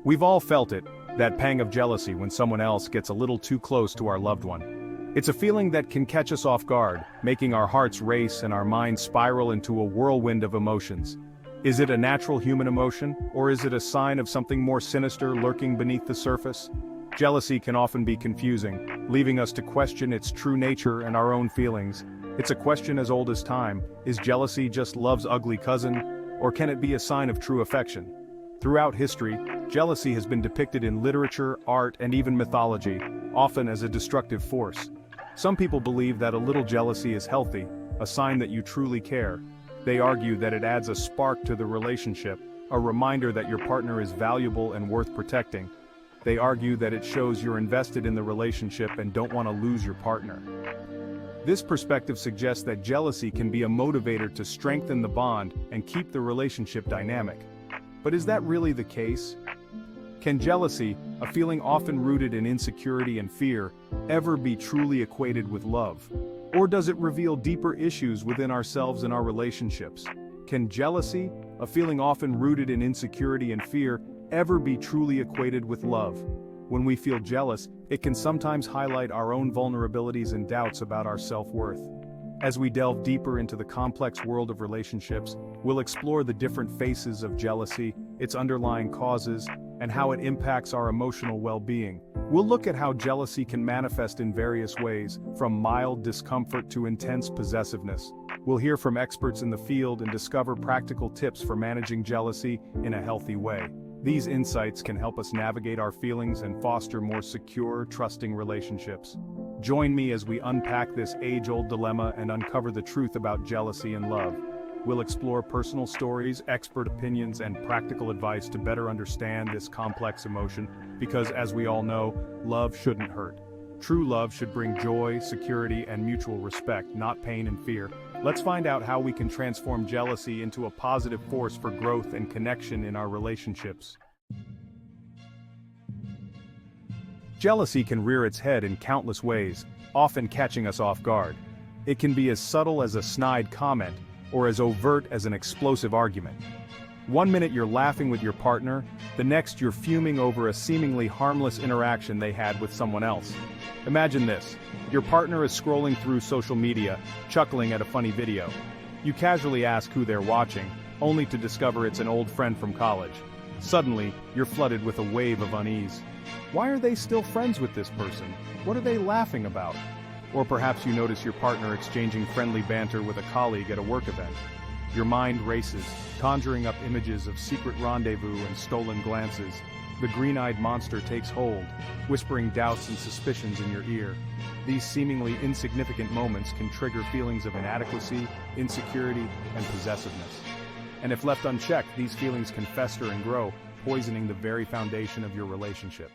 We've all felt it, that pang of jealousy when someone else gets a little too close to our loved one. It's a feeling that can catch us off guard, making our hearts race and our minds spiral into a whirlwind of emotions. Is it a natural human emotion, or is it a sign of something more sinister lurking beneath the surface? Jealousy can often be confusing, leaving us to question its true nature and our own feelings. It's a question as old as time: is jealousy just love's ugly cousin, or can it be a sign of true affection? Throughout history, jealousy has been depicted in literature, art, and even mythology, often as a destructive force. Some people believe that a little jealousy is healthy, a sign that you truly care. They argue that it adds a spark to the relationship, a reminder that your partner is valuable and worth protecting. They argue that it shows you're invested in the relationship and don't want to lose your partner. This perspective suggests that jealousy can be a motivator to strengthen the bond and keep the relationship dynamic. But is that really the case? Can jealousy, a feeling often rooted in insecurity and fear, ever be truly equated with love? Or does it reveal deeper issues within ourselves and our relationships? Can jealousy, a feeling often rooted in insecurity and fear, ever be truly equated with love? When we feel jealous, it can sometimes highlight our own vulnerabilities and doubts about our self-worth. As we delve deeper into the complex world of relationships, we'll explore the different faces of jealousy, its underlying causes, and how it impacts our emotional well-being. We'll look at how jealousy can manifest in various ways, from mild discomfort to intense possessiveness. We'll hear from experts in the field and discover practical tips for managing jealousy in a healthy way. These insights can help us navigate our feelings and foster more secure, trusting relationships. Join me as we unpack this age-old dilemma and uncover the truth about jealousy and love. We'll explore personal stories, expert opinions, and practical advice to better understand this complex emotion, because as we all know, love shouldn't hurt. True love should bring joy, security, and mutual respect, not pain and fear. Let's find out how we can transform jealousy into a positive force for growth and connection in our relationships. Jealousy can rear its head in countless ways, often catching us off guard. It can be as subtle as a snide comment, or as overt as an explosive argument. One minute you're laughing with your partner, the next you're fuming over a seemingly harmless interaction they had with someone else. Imagine this: your partner is scrolling through social media, chuckling at a funny video. You casually ask who they're watching, only to discover it's an old friend from college. Suddenly, you're flooded with a wave of unease. Why are they still friends with this person? What are they laughing about? Or perhaps you notice your partner exchanging friendly banter with a colleague at a work event. Your mind races, conjuring up images of secret rendezvous and stolen glances. The green-eyed monster takes hold, whispering doubts and suspicions in your ear. These seemingly insignificant moments can trigger feelings of inadequacy, insecurity, and possessiveness. And if left unchecked, these feelings can fester and grow, poisoning the very foundation of your relationship.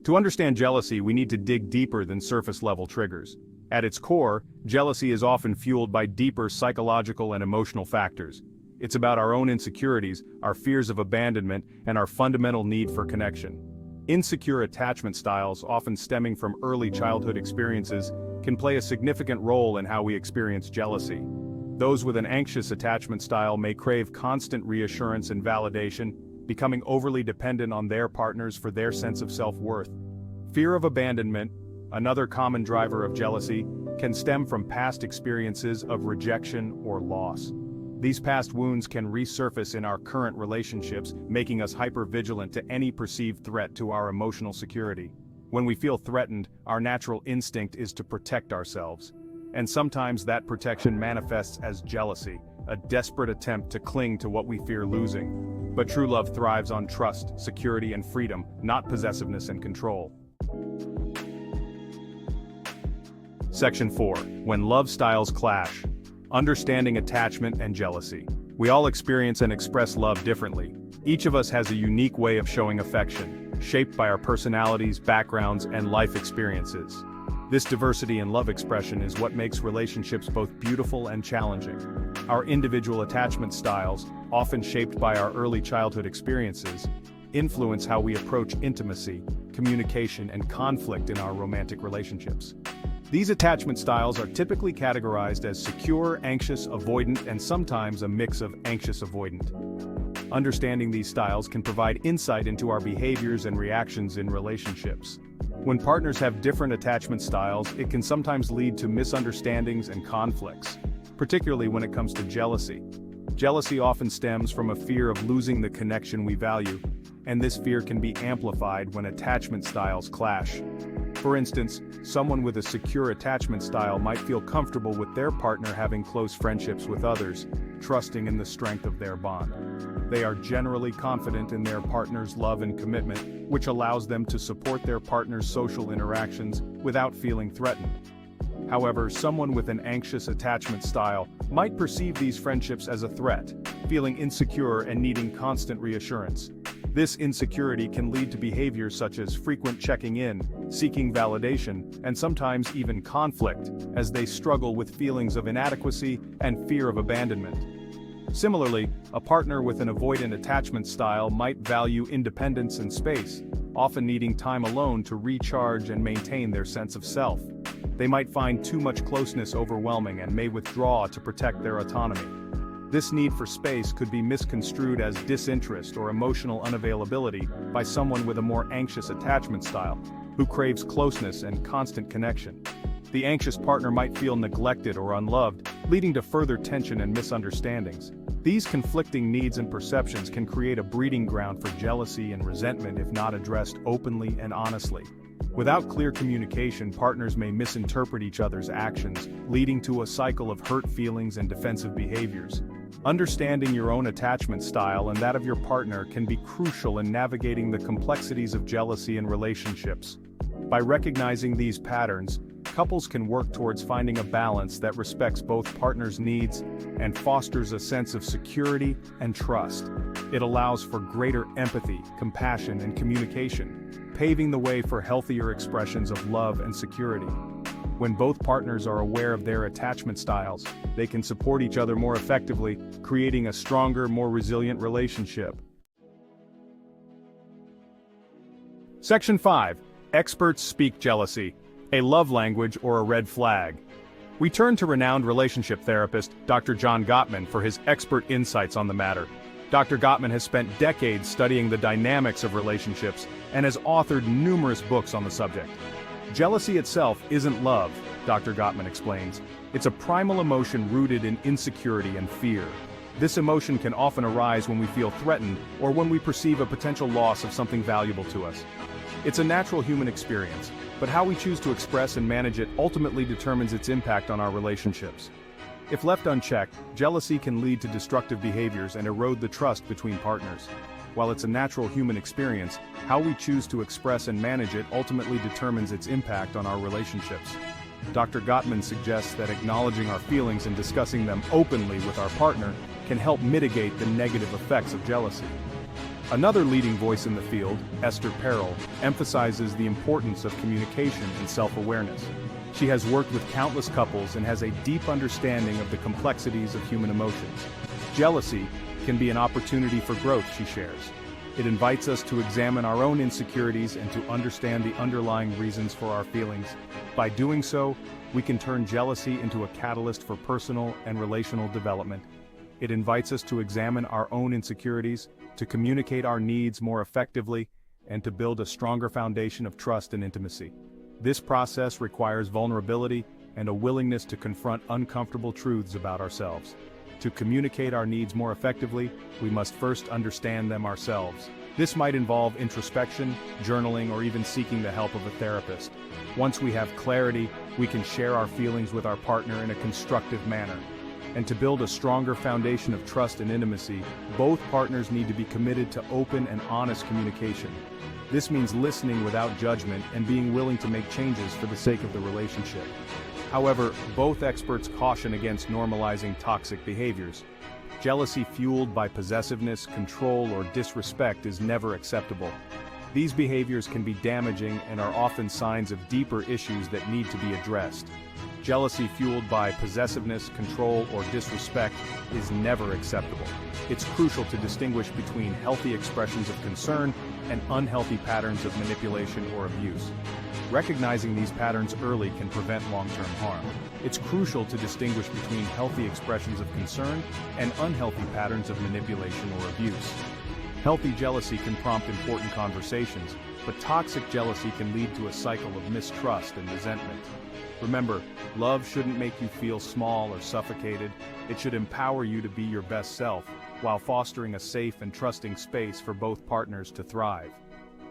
To understand jealousy, we need to dig deeper than surface-level triggers. At its core, jealousy is often fueled by deeper psychological and emotional factors. It's about our own insecurities, our fears of abandonment, and our fundamental need for connection. Insecure attachment styles, often stemming from early childhood experiences, can play a significant role in how we experience jealousy. Those with an anxious attachment style may crave constant reassurance and validation, becoming overly dependent on their partners for their sense of self-worth. Fear of abandonment, another common driver of jealousy, can stem from past experiences of rejection or loss. These past wounds can resurface in our current relationships, making us hyper-vigilant to any perceived threat to our emotional security. When we feel threatened, our natural instinct is to protect ourselves. And sometimes that protection manifests as jealousy, a desperate attempt to cling to what we fear losing. But true love thrives on trust, security, and freedom, not possessiveness and control. Section 4. When love styles clash. Understanding attachment and jealousy. We all experience and express love differently. Each of us has a unique way of showing affection, shaped by our personalities, backgrounds, and life experiences. This diversity in love expression is what makes relationships both beautiful and challenging. Our individual attachment styles, often shaped by our early childhood experiences, influence how we approach intimacy, communication, and conflict in our romantic relationships. These attachment styles are typically categorized as secure, anxious, avoidant, and sometimes a mix of anxious avoidant. Understanding these styles can provide insight into our behaviors and reactions in relationships. When partners have different attachment styles, it can sometimes lead to misunderstandings and conflicts, particularly when it comes to jealousy. Jealousy often stems from a fear of losing the connection we value, and this fear can be amplified when attachment styles clash. For instance, someone with a secure attachment style might feel comfortable with their partner having close friendships with others, trusting in the strength of their bond. They are generally confident in their partner's love and commitment, which allows them to support their partner's social interactions without feeling threatened. However, someone with an anxious attachment style might perceive these friendships as a threat, feeling insecure and needing constant reassurance. This insecurity can lead to behaviors such as frequent checking in, seeking validation, and sometimes even conflict, as they struggle with feelings of inadequacy and fear of abandonment. Similarly, a partner with an avoidant attachment style might value independence and space, often needing time alone to recharge and maintain their sense of self. They might find too much closeness overwhelming and may withdraw to protect their autonomy. This need for space could be misconstrued as disinterest or emotional unavailability by someone with a more anxious attachment style, who craves closeness and constant connection. The anxious partner might feel neglected or unloved, leading to further tension and misunderstandings. These conflicting needs and perceptions can create a breeding ground for jealousy and resentment if not addressed openly and honestly. Without clear communication, partners may misinterpret each other's actions, leading to a cycle of hurt feelings and defensive behaviors. Understanding your own attachment style and that of your partner can be crucial in navigating the complexities of jealousy in relationships. By recognizing these patterns, couples can work towards finding a balance that respects both partners' needs and fosters a sense of security and trust. It allows for greater empathy, compassion, and communication, paving the way for healthier expressions of love and security. When both partners are aware of their attachment styles, they can support each other more effectively, creating a stronger, more resilient relationship. Section 5. Experts speak jealousy, a love language or a red flag. We turn to renowned relationship therapist Dr. John Gottman for his expert insights on the matter. Dr. Gottman has spent decades studying the dynamics of relationships and has authored numerous books on the subject. Jealousy itself isn't love, Dr. Gottman explains. It's a primal emotion rooted in insecurity and fear. This emotion can often arise when we feel threatened or when we perceive a potential loss of something valuable to us. It's a natural human experience, but how we choose to express and manage it ultimately determines its impact on our relationships. If left unchecked, jealousy can lead to destructive behaviors and erode the trust between partners. While it's a natural human experience, how we choose to express and manage it ultimately determines its impact on our relationships. Dr. Gottman suggests that acknowledging our feelings and discussing them openly with our partner can help mitigate the negative effects of jealousy. Another leading voice in the field, Esther Perel, emphasizes the importance of communication and self-awareness. She has worked with countless couples and has a deep understanding of the complexities of human emotions. Jealousy can be an opportunity for growth, she shares. It invites us to examine our own insecurities and to understand the underlying reasons for our feelings. By doing so, we can turn jealousy into a catalyst for personal and relational development. It invites us to examine our own insecurities, to communicate our needs more effectively, and to build a stronger foundation of trust and intimacy. This process requires vulnerability and a willingness to confront uncomfortable truths about ourselves. To communicate our needs more effectively, we must first understand them ourselves. This might involve introspection, journaling, or even seeking the help of a therapist. Once we have clarity, we can share our feelings with our partner in a constructive manner. And to build a stronger foundation of trust and intimacy, both partners need to be committed to open and honest communication. This means listening without judgment and being willing to make changes for the sake of the relationship. However, both experts caution against normalizing toxic behaviors. Jealousy fueled by possessiveness, control, or disrespect is never acceptable. These behaviors can be damaging and are often signs of deeper issues that need to be addressed. Jealousy fueled by possessiveness, control, or disrespect is never acceptable. It's crucial to distinguish between healthy expressions of concern and unhealthy patterns of manipulation or abuse. Recognizing these patterns early can prevent long-term harm. It's crucial to distinguish between healthy expressions of concern and unhealthy patterns of manipulation or abuse. Healthy jealousy can prompt important conversations, but toxic jealousy can lead to a cycle of mistrust and resentment. Remember, love shouldn't make you feel small or suffocated. It should empower you to be your best self, while fostering a safe and trusting space for both partners to thrive.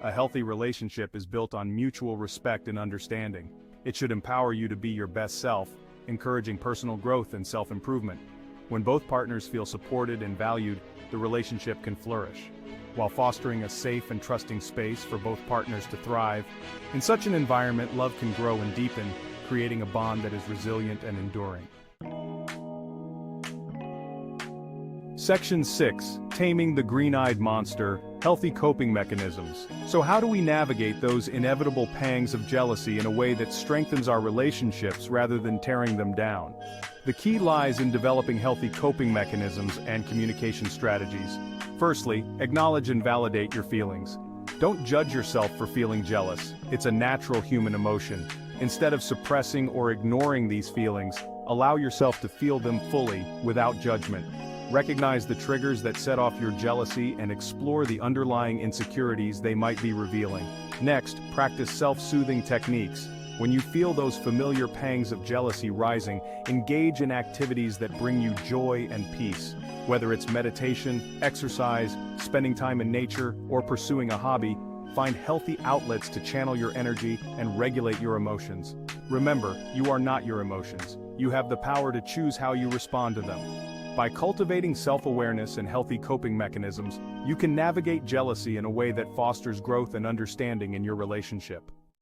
A healthy relationship is built on mutual respect and understanding. It should empower you to be your best self, encouraging personal growth and self-improvement. When both partners feel supported and valued, the relationship can flourish, while fostering a safe and trusting space for both partners to thrive. In such an environment, love can grow and deepen, creating a bond that is resilient and enduring. Section 6. Taming the Green-Eyed Monster, Healthy Coping Mechanisms. So how do we navigate those inevitable pangs of jealousy in a way that strengthens our relationships rather than tearing them down? The key lies in developing healthy coping mechanisms and communication strategies. Firstly, acknowledge and validate your feelings. Don't judge yourself for feeling jealous. It's a natural human emotion. Instead of suppressing or ignoring these feelings, allow yourself to feel them fully, without judgment. Recognize the triggers that set off your jealousy and explore the underlying insecurities they might be revealing. Next, practice self-soothing techniques. When you feel those familiar pangs of jealousy rising, engage in activities that bring you joy and peace. Whether it's meditation, exercise, spending time in nature, or pursuing a hobby, find healthy outlets to channel your energy and regulate your emotions. Remember, you are not your emotions. You have the power to choose how you respond to them. By cultivating self-awareness and healthy coping mechanisms, you can navigate jealousy in a way that fosters growth and understanding in your relationship.